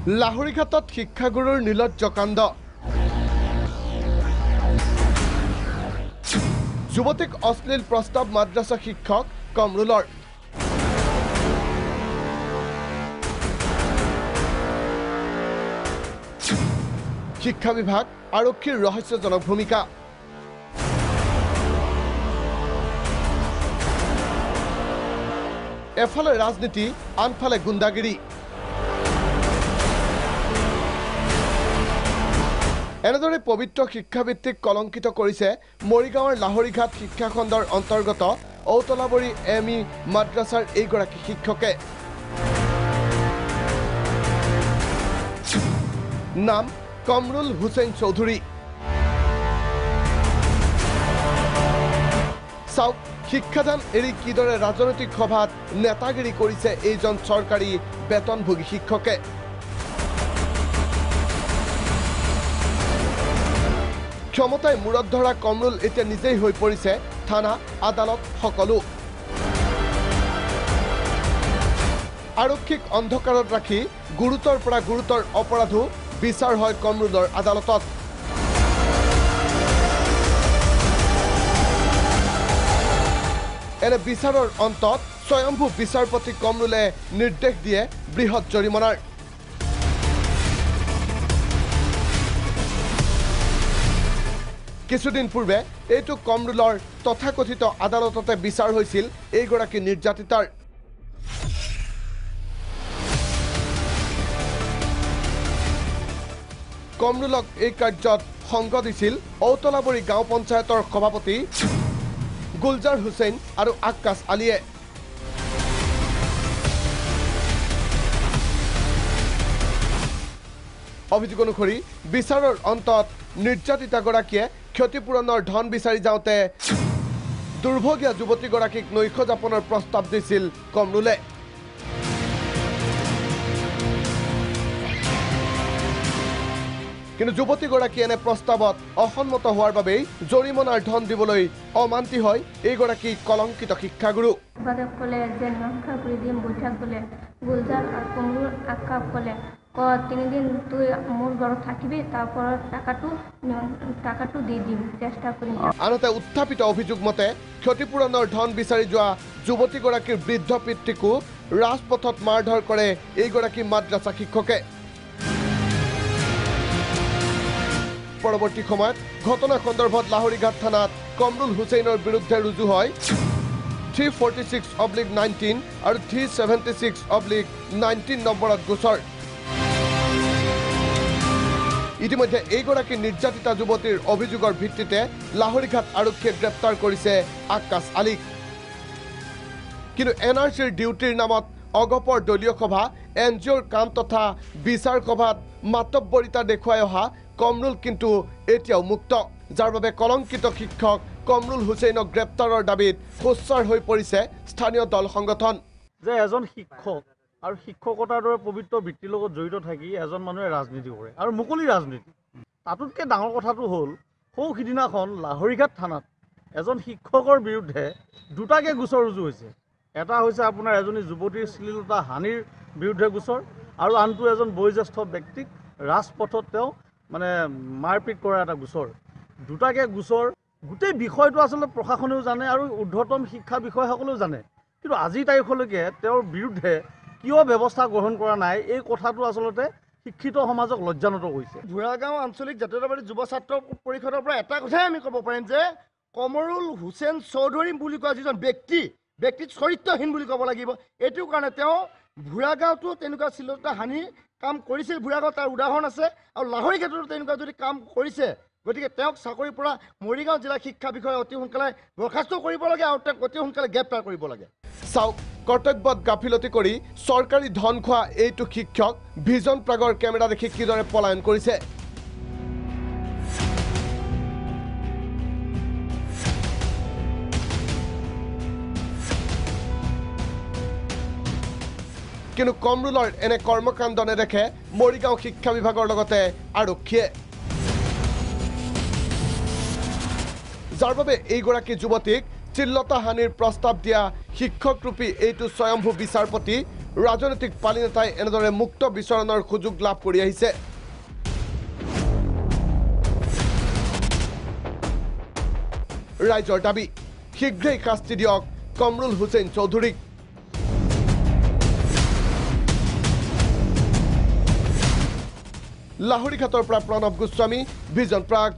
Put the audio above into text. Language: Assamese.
লাহৰীঘাটত শিক্ষাগুৰুৰ নিৰ্লজ্জ কাণ্ড। যুৱতীক অশ্লীল প্ৰস্তাৱ মাদ্ৰাছা শিক্ষক কমৰুলৰ। শিক্ষা বিভাগ আৰক্ষীৰ ৰহস্যজনক ভূমিকা। এফালে ৰাজনীতি, আনফালে গুণ্ডাগিৰি। এনেদৰে পবিত্ৰ শিক্ষাভিত্তিক কলংকিত কৰিছে মৰিগাঁৱৰ লাহৰীঘাট শিক্ষাখণ্ডৰ অন্তৰ্গত ঔতলাবৰী ME মাদ্ৰাছাৰ এইগৰাকী শিক্ষকে। নাম কমৰুল হুছেইন চৌধুৰী। চাওক, শিক্ষাদান এৰি কিদৰে ৰাজনৈতিক সভাত নেতাগিৰি কৰিছে এইজন চৰকাৰী বেতনভোগী শিক্ষকে। ক্ষমতাই মূৰত ধৰা কমৰুল এতিয়া নিজেই হৈ পৰিছে থানা, আদালত সকলো। আৰক্ষীক অন্ধকাৰত ৰাখি গুৰুতৰ পৰা গুৰুতৰ অপৰাধো বিচাৰ হয় কমৰুলৰ আদালতত। এনে বিচাৰৰ অন্তত স্বয়ম্ভূ বিচাৰপতি কমৰুলে নিৰ্দেশ দিয়ে বৃহৎ জৰিমনাৰ। কিছুদিন পূৰ্বে এইটো কমৰুলৰ তথাকথিত আদালততে বিচাৰ হৈছিল এইগৰাকী নিৰ্যাতিতাৰ। কমৰুলক এই কাৰ্যত সংগ দিছিল ঔতলাবৰী গাঁও পঞ্চায়তৰ সভাপতি গুলজাৰ হুছেইন আৰু আক্কাছ আলীয়ে। অভিযোগ অনুসৰি বিচাৰৰ অন্তত নিৰ্যাতিতাগৰাকীয়ে ক্ষতিপূৰণৰ ধন বিচাৰি যাওঁতে দুৰ্ভগীয়া যুৱতীগৰাকীক নৈশ যাপনৰ প্ৰস্তাৱ দিছিল কমৰুলে। কিন্তু যুৱতীগৰাকী এনে প্ৰস্তাৱত অসন্মত হোৱাৰ বাবেই জৰিমনাৰ ধন দিবলৈ অমান্তি হয় এইগৰাকী কলংকিত শিক্ষাগুৰু। তিনিদিন তুই মোৰ ঘৰত থাকিবি, তাৰপৰ টাকাটো দি দিম, চেষ্টা কৰিম। আনহাতে উত্থাপিত অভিযোগ মতে ক্ষতিপূৰণৰ ধন বিচাৰি যোৱা যুৱতীগৰাকীৰ বৃদ্ধ পিতৃকো ৰাজপথত মাৰধৰ কৰে এইগৰাকী মাদ্ৰাছা শিক্ষকে। পৰৱৰ্তী সময়ত ঘটনা সন্দৰ্ভত লাহৰীঘাট থানাত কমৰুল হুছেইনৰ বিৰুদ্ধে ৰুজু হয় 346/19 আৰু 376/19 নম্বৰত গোচৰ। ইতিমধ্যে এইগৰাকী নিৰ্যাতিতা যুৱতীৰ অভিযোগৰ ভিত্তিতে লাহৰীঘাট আৰক্ষীয়ে গ্ৰেপ্তাৰ কৰিছে আক্কাছ আলীক। কিন্তু NRCৰ ডিউটিৰ নামত অগপৰ দলীয় সভা, NGOৰ কাম তথা বিচাৰ সভাত মাতব্বৰিতা দেখুৱাই অহা কমৰুল কিন্তু এতিয়াও মুক্ত, যাৰ বাবে কলংকিত শিক্ষক কমৰুল হুছেইনক গ্ৰেপ্তাৰৰ দাবীত সোচ্চাৰ হৈ পৰিছে স্থানীয় দল সংগঠন। যে এজন শিক্ষক আৰু শিক্ষকতাৰ দৰে পবিত্ৰ বৃত্তিৰ লগত জড়িত থাকি এজন মানুহে ৰাজনীতি কৰে আৰু মুকলি ৰাজনীতি। তাতোতকৈ ডাঙৰ কথাটো হ'ল সৌ সিদিনাখন লাহৰীঘাট থানাত এজন শিক্ষকৰ বিৰুদ্ধে দুটাকৈ গোচৰ ৰুজু হৈছে। এটা হৈছে আপোনাৰ এজনী যুৱতীৰ শ্লীলতা হানিৰ বিৰুদ্ধে গোচৰ, আৰু আনটো এজন বয়োজ্যেষ্ঠ ব্যক্তিক ৰাজপথত তেওঁ মাৰপিট কৰাৰ এটা গোচৰ। দুটাকৈ গোচৰ, গোটেই বিষয়টো আচলতে প্ৰশাসনেও জানে আৰু ঊৰ্ধ্বতম শিক্ষা বিষয়াসকলেও জানে, কিন্তু আজিৰ তাৰিখলৈকে তেওঁৰ বিৰুদ্ধে কিয় ব্যৱস্থা গ্ৰহণ কৰা নাই, এই কথাটো আচলতে শিক্ষিত সমাজক লজ্জানত কৰিছে। বুঢ়াগাঁও আঞ্চলিক জাতীয়তাবাদী যুৱ ছাত্ৰ পৰিষদৰ পৰা এটা কথাই আমি ক'ব পাৰিম যে কমৰুল হুছেইন চৌধুৰী বুলি কোৱা যিজন ব্যক্তি চৰিত্ৰহীন বুলি ক'ব লাগিব। এইটো কাৰণে তেওঁ বুঢ়াগাঁৱতো তেনেকুৱা শ্লীলতা হানি কাম কৰিছিল, বুঢ়াগাঁৱত তাৰ উদাহৰণ আছে, আৰু লাহৰীঘাটতো তেনেকুৱা যদি কাম কৰিছে, গতিকে তেওঁক চাকৰিৰ পৰা মৰিগাঁও জিলা শিক্ষা বিষয়ে অতি সোনকালে বৰ্খাস্ত কৰিব লাগে আৰু তেওঁক অতি সোনকালে গ্ৰেপ্তাৰ কৰিব লাগে। চাওক, কৰ্তব্যত গাফিলতি কৰি চৰকাৰী ধন খোৱা এইটো শিক্ষক ভিজন প্ৰাগৰ কেমেৰা দেখি কিদৰে পলায়ন কৰিছে। কিন্তু কমৰুলৰ এনে কৰ্মকাণ্ড নেদেখে মৰিগাঁও শিক্ষা বিভাগৰ লগতে আৰক্ষীয়ে, যাৰ বাবে এইগৰাকী যুৱতীক শ্লীলতা হানিৰ প্ৰস্তাৱ দিয়া শিক্ষকৰূপী এইটো স্বয়ম্ভূ বিচাৰপতি ৰাজনৈতিক পালি নেতাই এনেদৰে মুক্ত বিচৰণৰ সুযোগ লাভ কৰি আহিছে। ৰাইজৰ দাবী শীঘ্ৰেই শাস্তি দিয়ক কমৰুল হুছেইন চৌধুৰীক। লাহৰীঘাটৰ পৰা প্ৰণৱ গোস্বামী, ভিজন প্ৰাগ।